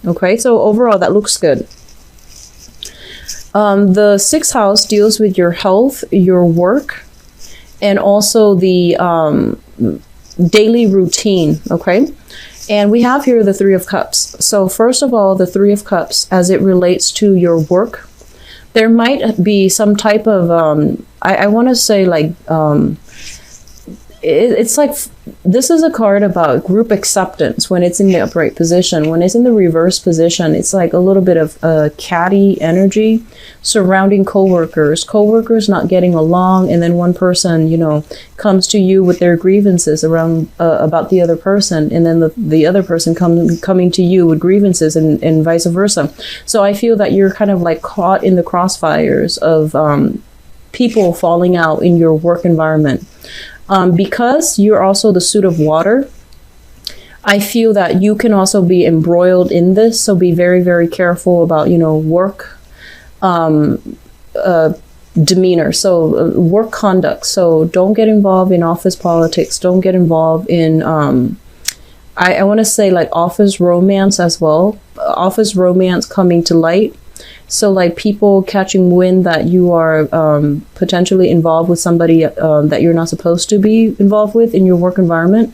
Okay, so overall that looks good. The sixth house deals with your health, your work, and also the daily routine. Okay, and we have here the Three of Cups. So first of all, the Three of Cups, as it relates to your work, there might be some type of I want to say like it's like this is a card about group acceptance when it's in the upright position. When it's in the reverse position, it's like a little bit of catty energy surrounding coworkers not getting along, and then one person, you know, comes to you with their grievances around about the other person, and then the other person coming to you with grievances, and vice versa. So I feel that you're kind of like caught in the crossfires of people falling out in your work environment. Because you're also the suit of water, I feel that you can also be embroiled in this. So be very, very careful about, you know, work demeanor. So work conduct. So don't get involved in office politics. Don't get involved in, I want to say like office romance as well. Office romance coming to light. So like people catching wind that you are potentially involved with somebody that you're not supposed to be involved with in your work environment.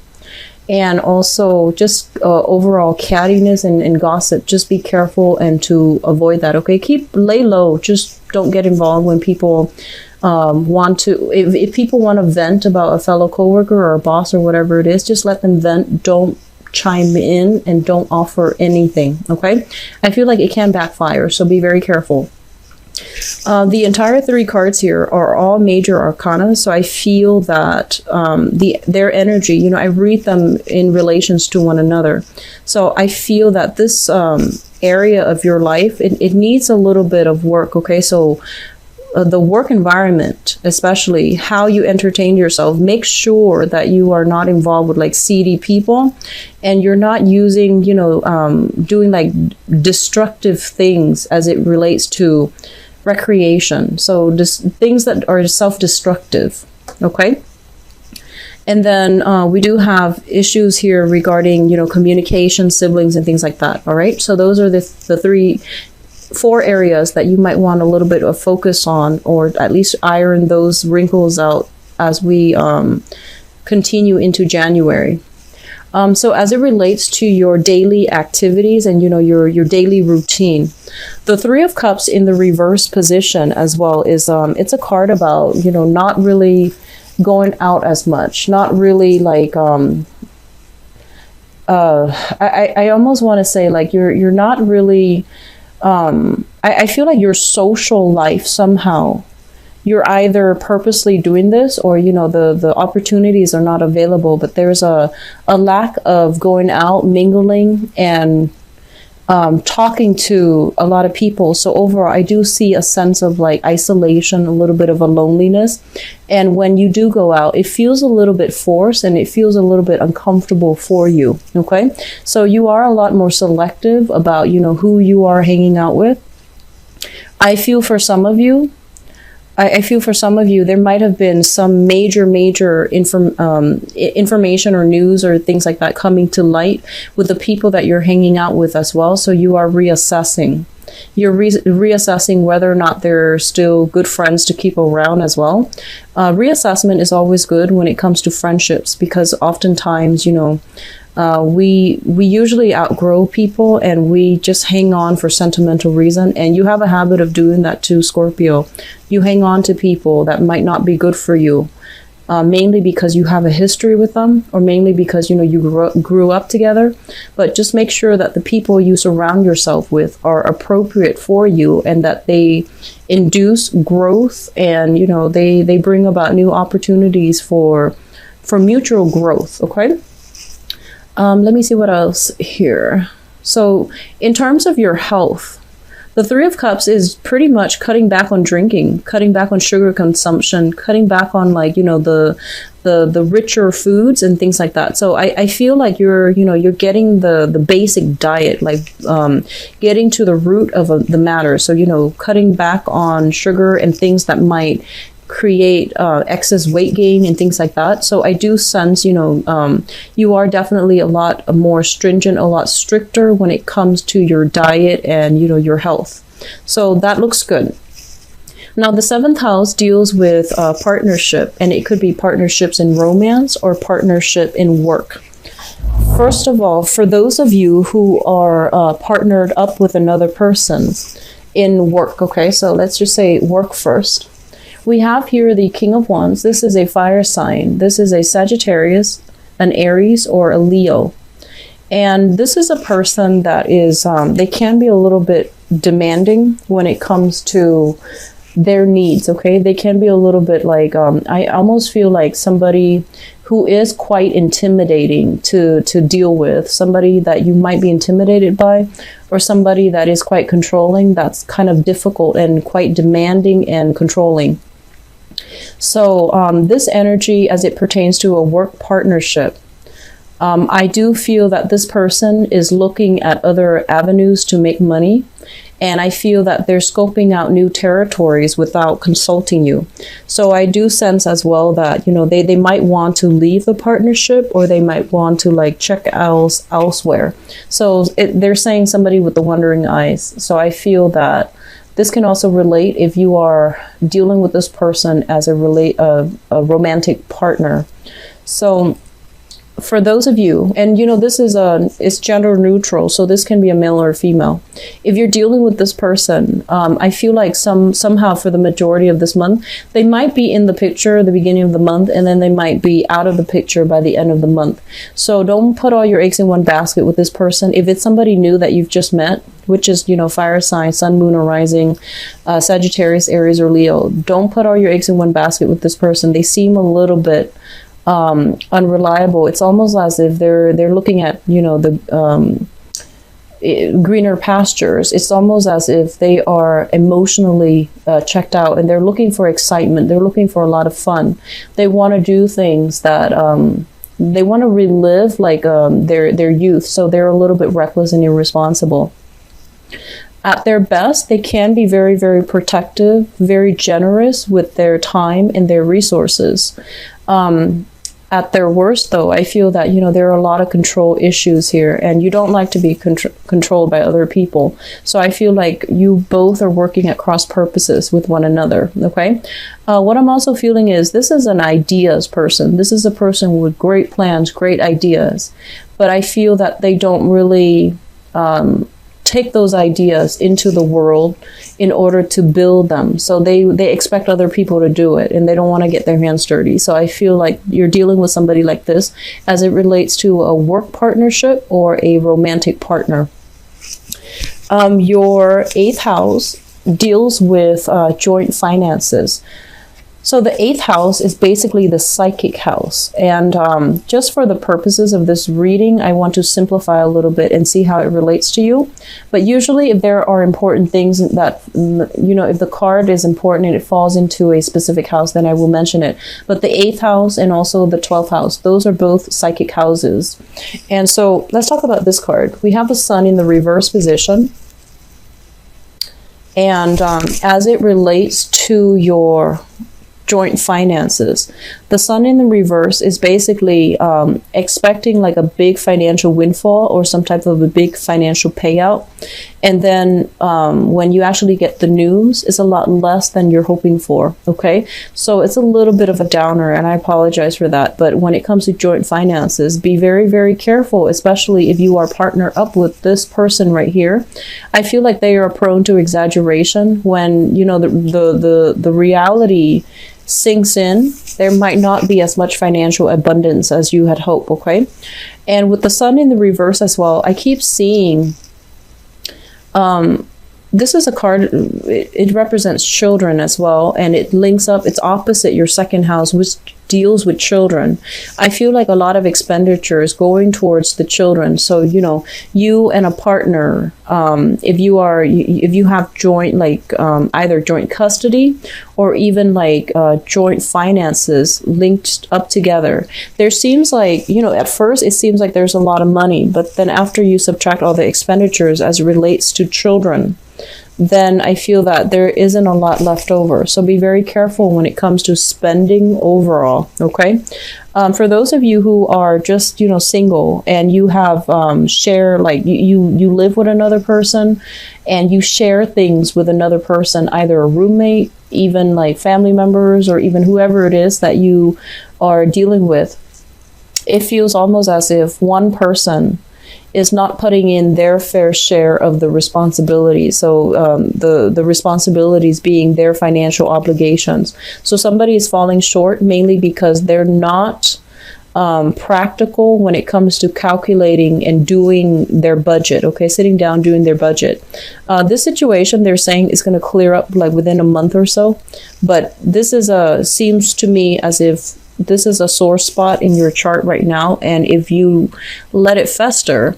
And also just overall cattiness and gossip. Just be careful and to avoid that. Okay, lay low. Just don't get involved when people want to. If people want to vent about a fellow coworker or a boss or whatever it is, just let them vent. Don't chime in and don't offer anything. Okay, I feel like it can backfire, so be very careful. The entire three cards here are all major arcana, so I feel that their energy, you know, I read them in relations to one another. So I feel that this area of your life, it needs a little bit of work. Okay, so the work environment, especially how you entertain yourself, make sure that you are not involved with like seedy people, and you're not using, you know, doing like destructive things as it relates to recreation. So just things that are self-destructive. Okay. And then we do have issues here regarding, you know, communication, siblings, and things like that. All right. So those are the four areas that you might want a little bit of focus on, or at least iron those wrinkles out as we continue into January. So as it relates to your daily activities and, you know, your daily routine, the Three of Cups in the reverse position as well is it's a card about, you know, not really going out as much, not really like I almost want to say like you're not really I feel like your social life somehow, you're either purposely doing this or, you know, the opportunities are not available, but there's a lack of going out, mingling, and talking to a lot of people. So overall, I do see a sense of like isolation, a little bit of a loneliness. And when you do go out, it feels a little bit forced and it feels a little bit uncomfortable for you. Okay. So you are a lot more selective about, you know, who you are hanging out with. I feel for some of you, there might have been some major information or news or things like that coming to light with the people that you're hanging out with as well. So you are reassessing. You're reassessing whether or not they're still good friends to keep around as well. Reassessment is always good when it comes to friendships, because oftentimes, you know, we usually outgrow people and we just hang on for sentimental reason. And you have a habit of doing that too, Scorpio. You hang on to people that might not be good for you, mainly because you have a history with them, or mainly because, you know, you grew up together. But just make sure that the people you surround yourself with are appropriate for you and that they induce growth and, you know, they bring about new opportunities for mutual growth. Okay. Let me see what else here. So in terms of your health, the Three of Cups is pretty much cutting back on drinking, cutting back on sugar consumption, cutting back on, like, you know, the richer foods and things like that. So I feel like you're getting the basic diet, like getting to the root of the matter. So, you know, cutting back on sugar and things that might create excess weight gain and things like that. So I do sense, you are definitely a lot more stringent, a lot stricter when it comes to your diet and, your health. So that looks good. Now, the 7th house deals with partnership, and it could be partnerships in romance or partnership in work. First of all, for those of you who are partnered up with another person in work, okay, so let's just say work first. We have here the King of Wands. This is a fire sign. This is a Sagittarius, an Aries, or a Leo. And this is a person that is, they can be a little bit demanding when it comes to their needs, okay? They can be a little bit like, I almost feel like somebody who is quite intimidating to deal with, somebody that you might be intimidated by, or somebody that is quite controlling, that's kind of difficult and quite demanding and controlling. So this energy, as it pertains to a work partnership, I do feel that this person is looking at other avenues to make money. And I feel that they're scoping out new territories without consulting you. So I do sense as well that, they might want to leave the partnership, or they might want to like check elsewhere. So they're saying somebody with the wandering eyes. So I feel that this can also relate if you are dealing with this person as a romantic partner. So for those of you, and this is it's gender neutral, so this can be a male or a female. If you're dealing with this person, I feel like somehow for the majority of this month, they might be in the picture at the beginning of the month, and then they might be out of the picture by the end of the month. So don't put all your eggs in one basket with this person. If it's somebody new that you've just met, which is, fire sign, sun, moon, or rising, Sagittarius, Aries, or Leo, don't put all your eggs in one basket with this person. They seem a little bit unreliable. It's almost as if they're looking at the greener pastures. It's almost as if they are emotionally checked out, and they're looking for excitement. They're looking for a lot of fun. They want to do things that they want to relive like their youth. So they're a little bit reckless and irresponsible. At their best, they can be very, very protective, very generous with their time and their resources. At their worst, though, I feel that, there are a lot of control issues here, and you don't like to be controlled by other people. So I feel like you both are working at cross purposes with one another, okay? What I'm also feeling is this is an ideas person. This is a person with great plans, great ideas, but I feel that they don't really take those ideas into the world in order to build them. So they expect other people to do it, and they don't want to get their hands dirty. So I feel like you're dealing with somebody like this as it relates to a work partnership or a romantic partner. Your 8th house deals with joint finances. So the 8th house is basically the psychic house. And just for the purposes of this reading, I want to simplify a little bit and see how it relates to you. But usually if there are important things that, if the card is important and it falls into a specific house, then I will mention it. But the 8th house and also the 12th house, those are both psychic houses. And so let's talk about this card. We have the sun in the reverse position. And as it relates to your joint finances, the sun in the reverse is basically expecting like a big financial windfall or some type of a big financial payout, and then when you actually get the news, it's a lot less than you're hoping for. Okay, so it's a little bit of a downer, and I apologize for that. But when it comes to joint finances, be very, very careful, especially if you are partnered up with this person right here. I feel like they are prone to exaggeration when the reality sinks in. There might not be as much financial abundance as you had hoped, okay? And with the sun in the reverse as well, I keep seeing this is a card, it represents children as well, and it links up, it's opposite your 2nd house, which deals with children. I feel like a lot of expenditure is going towards the children. So, you and a partner, if you have joint, like either joint custody or even like joint finances linked up together, there seems like, at first it seems like there's a lot of money, but then after you subtract all the expenditures as it relates to children, then I feel that there isn't a lot left over. So be very careful when it comes to spending overall, okay? For those of you who are just, single and you have share, like you live with another person and you share things with another person, either a roommate, even like family members, or even whoever it is that you are dealing with, it feels almost as if one person is not putting in their fair share of the responsibility. So the responsibilities being their financial obligations. So somebody is falling short mainly because they're not practical when it comes to calculating and doing their budget. Okay, sitting down, doing their budget. This situation, they're saying, is going to clear up like within a month or so. But this is seems to me as if this is a sore spot in your chart right now. And if you let it fester,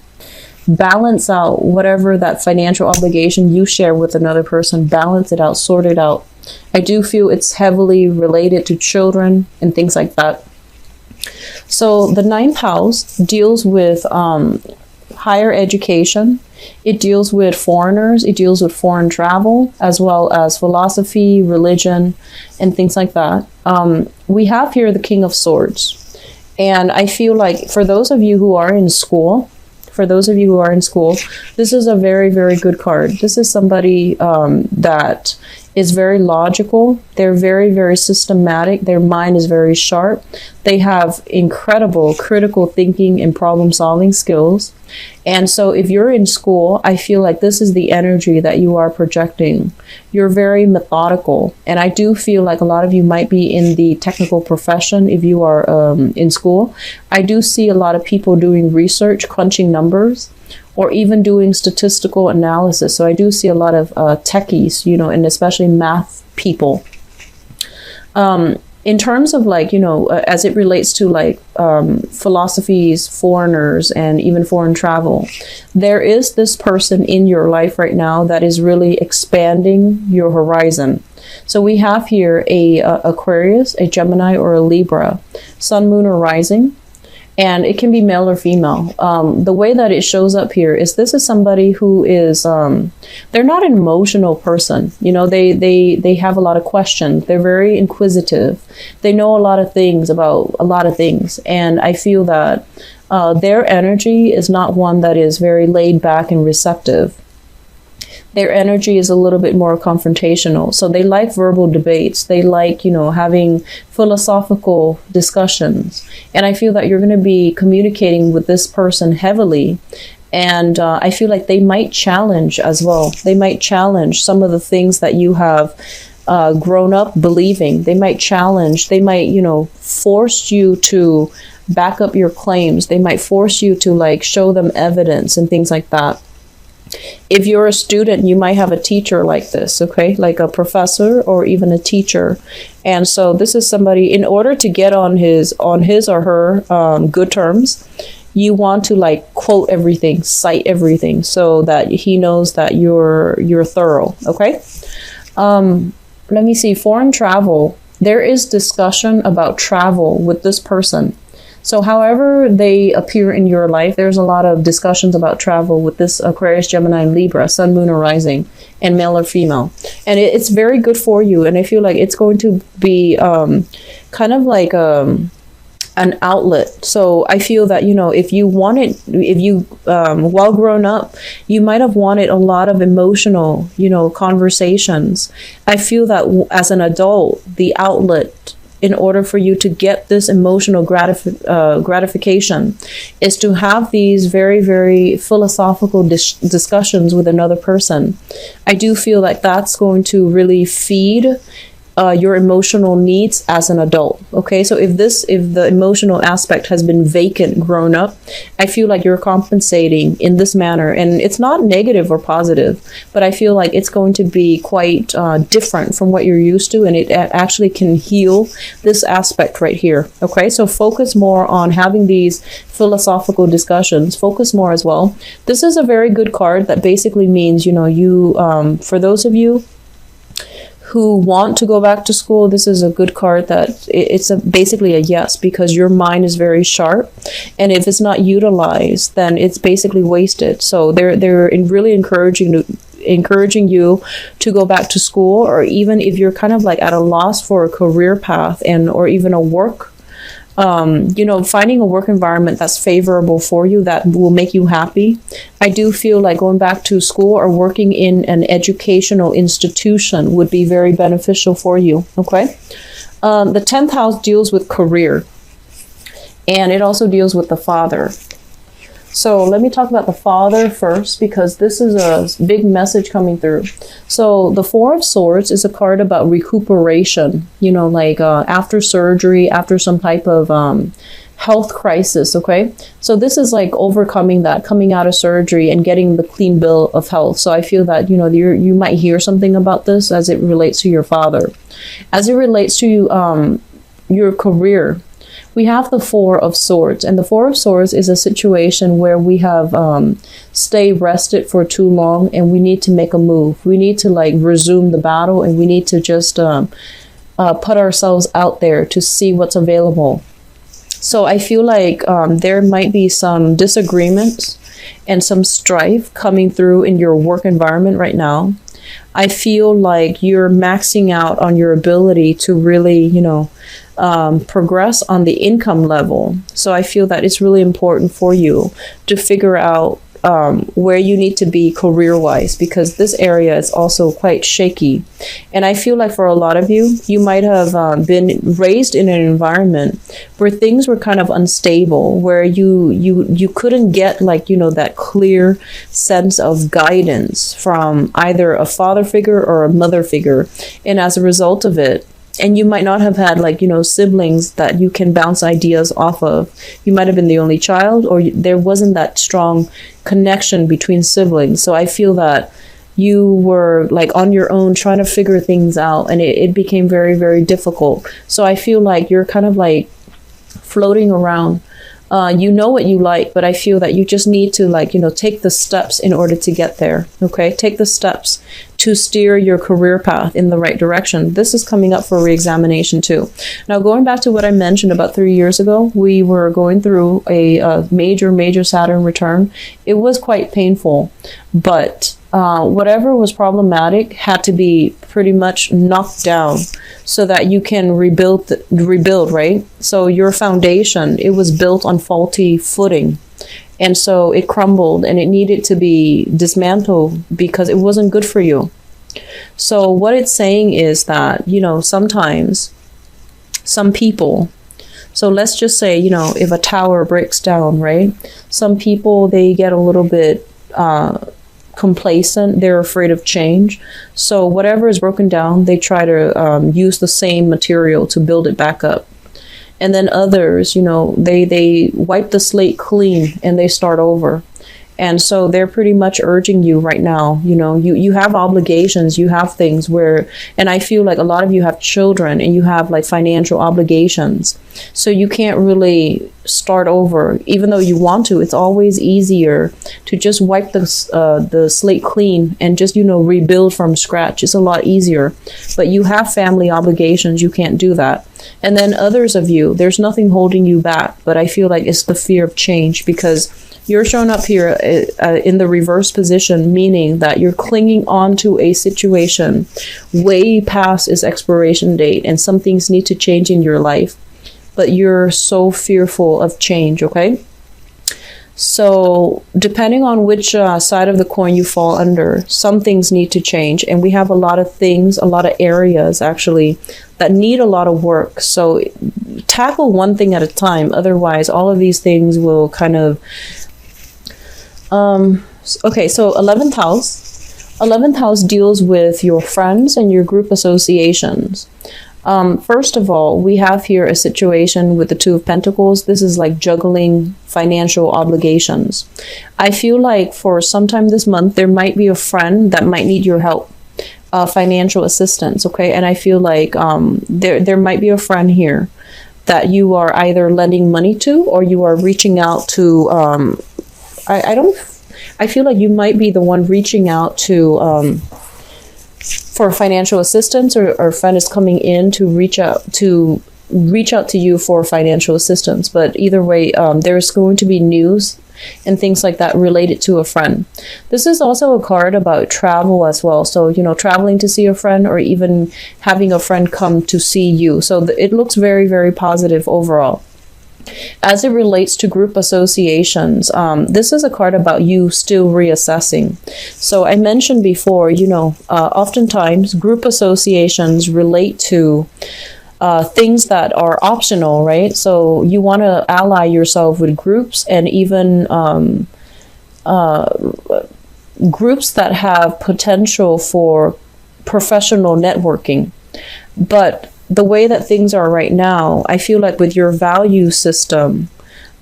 balance out whatever that financial obligation you share with another person, balance it out, sort it out. I do feel it's heavily related to children and things like that. So the ninth house deals with higher education. It deals with foreigners. It deals with foreign travel, as well as philosophy, religion, and things like that. We have here the King of Swords. And I feel like for those of you who are in school, this is a very, very good card. This is somebody that is very logical. They're very, very systematic. Their mind is very sharp. They have incredible critical thinking and problem solving skills. And so if you're in school, I feel like this is the energy that you are projecting. You're very methodical. And I do feel like a lot of you might be in the technical profession if you are in school. I do see a lot of people doing research, crunching numbers, or even doing statistical analysis. So I do see a lot of techies, and especially math people. In terms of as it relates to philosophies, foreigners, and even foreign travel, there is this person in your life right now that is really expanding your horizon. So we have here a Aquarius, a Gemini, or a Libra, Sun, Moon, or Rising. And it can be male or female. The way that it shows up here is this is somebody who is, they're not an emotional person. They have a lot of questions. They're very inquisitive. They know a lot of things about a lot of things. And I feel that their energy is not one that is very laid back and receptive. Their energy is a little bit more confrontational. So they like verbal debates. They like, having philosophical discussions. And I feel that you're going to be communicating with this person heavily. And I feel like they might challenge as well. They might challenge some of the things that you have grown up believing. They might challenge. They might, force you to back up your claims. They might force you to show them evidence and things like that. If you're a student, you might have a teacher like this, okay? Like a professor or even a teacher. And so this is somebody, in order to get on his or her good terms, you want to quote everything, cite everything, so that he knows that you're thorough, okay? Let me see, foreign travel. There is discussion about travel with this person. So however they appear in your life, there's a lot of discussions about travel with this Aquarius, Gemini, and Libra, Sun, Moon, or Rising, and male or female. And it's very good for you. And I feel like it's going to be kind of like an outlet. So I feel that, if you while growing up, you might have wanted a lot of emotional, conversations. I feel that as an adult, the outlet in order for you to get this emotional gratification is to have these very, very philosophical discussions with another person. I do feel like that's going to really feed your emotional needs as an adult. Okay, so if the emotional aspect has been vacant grown up, I feel like you're compensating in this manner, and it's not negative or positive, but I feel like it's going to be quite different from what you're used to, and it actually can heal this aspect right here. Okay, so focus more on having these philosophical discussions. Focus more as well. This is a very good card that basically means, for those of you who want to go back to school, this is a good card that it's basically a yes, because your mind is very sharp, and if it's not utilized, then it's basically wasted. So they're really encouraging encouraging you to go back to school, or even if you're kind of like at a loss for a career path and or even a work, finding a work environment that's favorable for you, that will make you happy. I do feel like going back to school or working in an educational institution would be very beneficial for you. Okay. The 10th house deals with career, and it also deals with the father. So let me talk about the father first, because this is a big message coming through. So the 4 of Swords is a card about recuperation, after surgery, after some type of health crisis. Okay. So this is like overcoming that, coming out of surgery and getting the clean bill of health. So I feel that, you might hear something about this as it relates to your father. As it relates to your career, we have the 4 of Swords, and the 4 of Swords is a situation where we have stayed rested for too long, and we need to make a move. We need to resume the battle, and we need to just put ourselves out there to see what's available. So I feel like there might be some disagreements and some strife coming through in your work environment right now. I feel like you're maxing out on your ability to really, progress on the income level. So I feel that it's really important for you to figure out where you need to be career-wise, because this area is also quite shaky. And I feel like for a lot of you, you might have been raised in an environment where things were kind of unstable, where you couldn't get that clear sense of guidance from either a father figure or a mother figure. And as a result of it, and you might not have had siblings that you can bounce ideas off of. You might have been the only child, or there wasn't that strong connection between siblings. So I feel that you were on your own trying to figure things out, and it became very, very difficult. So I feel like you're kind of floating around. You know what you like, but I feel that you just need to take the steps in order to get there. Okay, take the steps to steer your career path in the right direction. This is coming up for re-examination too. Now, going back to what I mentioned about 3 years ago, we were going through a major Saturn return. It was quite painful, but whatever was problematic had to be pretty much knocked down so that you can rebuild, right? So your foundation, it was built on faulty footing. And so it crumbled, and it needed to be dismantled because it wasn't good for you. So what it's saying is that, sometimes some people, so let's just say, if a tower breaks down, right? Some people, they get a little bit complacent. They're afraid of change. So whatever is broken down, they try to use the same material to build it back up. And then others, they wipe the slate clean and they start over. And so they're pretty much urging you right now, you have obligations, you have things where, and I feel like a lot of you have children and you have financial obligations. So you can't really start over, even though you want to. It's always easier to just wipe the slate clean and just, rebuild from scratch. It's a lot easier, but you have family obligations. You can't do that. And then others of you, there's nothing holding you back, but I feel like it's the fear of change, because you're shown up here in the reverse position, meaning that you're clinging on to a situation way past its expiration date, and some things need to change in your life, but you're so fearful of change, okay? So depending on which side of the coin you fall under, some things need to change. And we have a lot of things, a lot of areas actually that need a lot of work. So tackle one thing at a time. Otherwise, all of these things will kind of... okay, so 11th house. 11th house deals with your friends and your group associations. First of all, we have here a situation with the Two of Pentacles. This is juggling financial obligations. I feel like for sometime this month, there might be a friend that might need your help, financial assistance, okay? And I feel like there might be a friend here that you are either lending money to, or you are reaching out to, I feel like you might be the one reaching out to, for financial assistance, or a friend is coming in to reach out to you for financial assistance. But either way, there's going to be news and things like that related to a friend. This is also a card about travel as well. So, traveling to see a friend, or even having a friend come to see you. So it looks very, very positive overall. As it relates to group associations, this is a card about you still reassessing. So I mentioned before, oftentimes group associations relate to things that are optional, right? So you want to ally yourself with groups, and even groups that have potential for professional networking. But the way that things are right now, I feel like with your value system,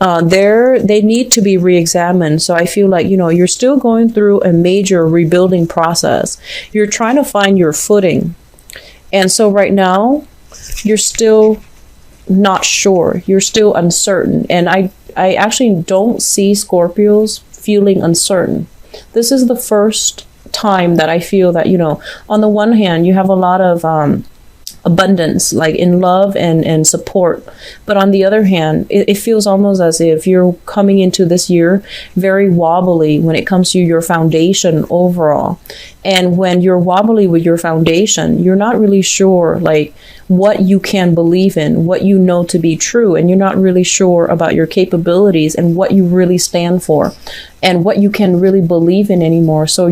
they need to be re-examined. So I feel like, you're still going through a major rebuilding process. You're trying to find your footing. And so right now, you're still not sure. You're still uncertain. And I actually don't see Scorpios feeling uncertain. This is the first time that I feel that, on the one hand, you have a lot of abundance, like in love and support. But on the other hand, it feels almost as if you're coming into this year very wobbly when it comes to your foundation overall. And when you're wobbly with your foundation, you're not really sure like what you can believe in, what you know to be true, and you're not really sure about your capabilities and what you really stand for and what you can really believe in anymore. So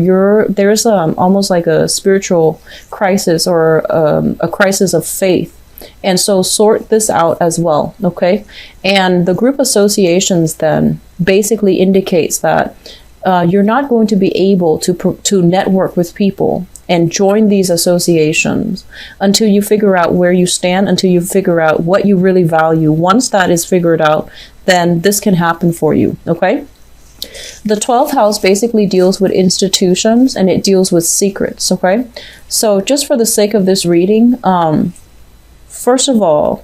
there's almost like a spiritual crisis, or a crisis of faith. And so sort this out as well, okay? And the group associations then basically indicates that you're not going to be able to network with people and join these associations until you figure out where you stand, until you figure out what you really value. Once that is figured out, then this can happen for you, okay? The 12th house basically deals with institutions, and it deals with secrets, okay? So just for the sake of this reading, first of all,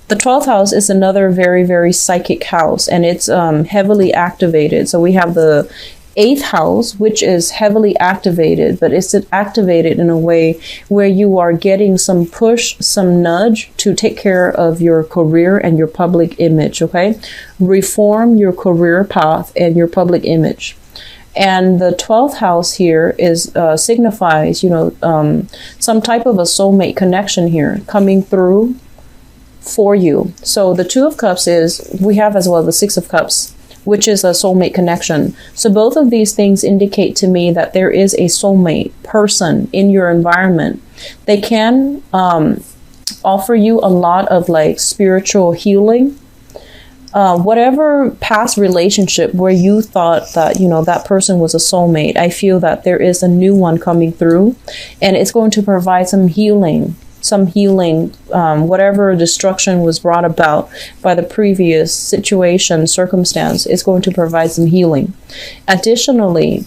the 12th house is another very, very psychic house, and it's heavily activated. So we have the 8th house, which is heavily activated, but it's activated in a way where you are getting some push, some nudge to take care of your career and your public image, okay? Reform your career path and your public image. And the 12th house here is signifies, some type of a soulmate connection here coming through for you. So the 2 of Cups we have as well the 6 of Cups, which is a soulmate connection. So both of these things indicate to me that there is a soulmate person in your environment. They can offer you a lot of like spiritual healing. Whatever past relationship where you thought that, that person was a soulmate, I feel that there is a new one coming through, and it's going to provide some healing, whatever destruction was brought about by the previous situation, circumstance, is going to provide some healing. Additionally,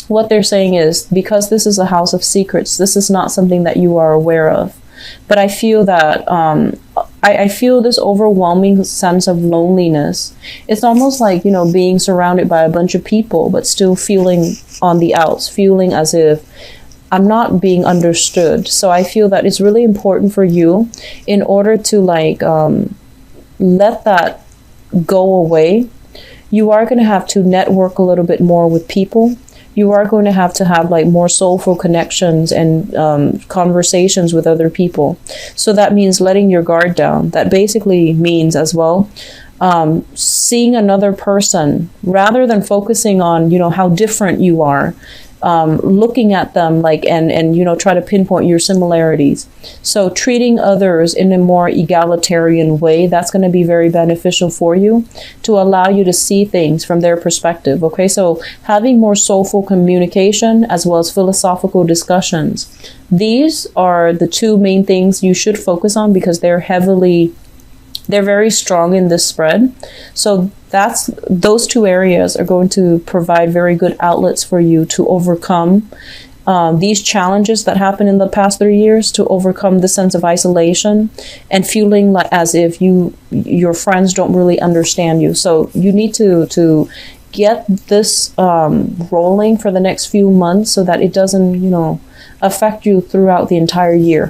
what they're saying is, because this is a house of secrets, this is not something that you are aware of. But I feel that I feel this overwhelming sense of loneliness. It's almost like, being surrounded by a bunch of people, but still feeling on the outs, feeling as if I'm not being understood. So I feel that it's really important for you, in order to let that go away. You are going to have to network a little bit more with people. You are going to have like more soulful connections and conversations with other people. So that means letting your guard down. That basically means as well seeing another person rather than focusing on, how different you are. Looking at them and try to pinpoint your similarities. So treating others in a more egalitarian way, that's going to be very beneficial for you, to allow you to see things from their perspective. Okay, so having more soulful communication as well as philosophical discussions. These are the 2 main things you should focus on, because they're very strong in this spread. So those 2 areas are going to provide very good outlets for you to overcome these challenges that happened in the past 3 years, to overcome the sense of isolation and feeling like as if your friends don't really understand you. So you need to get this rolling for the next few months, so that it doesn't, affect you throughout the entire year.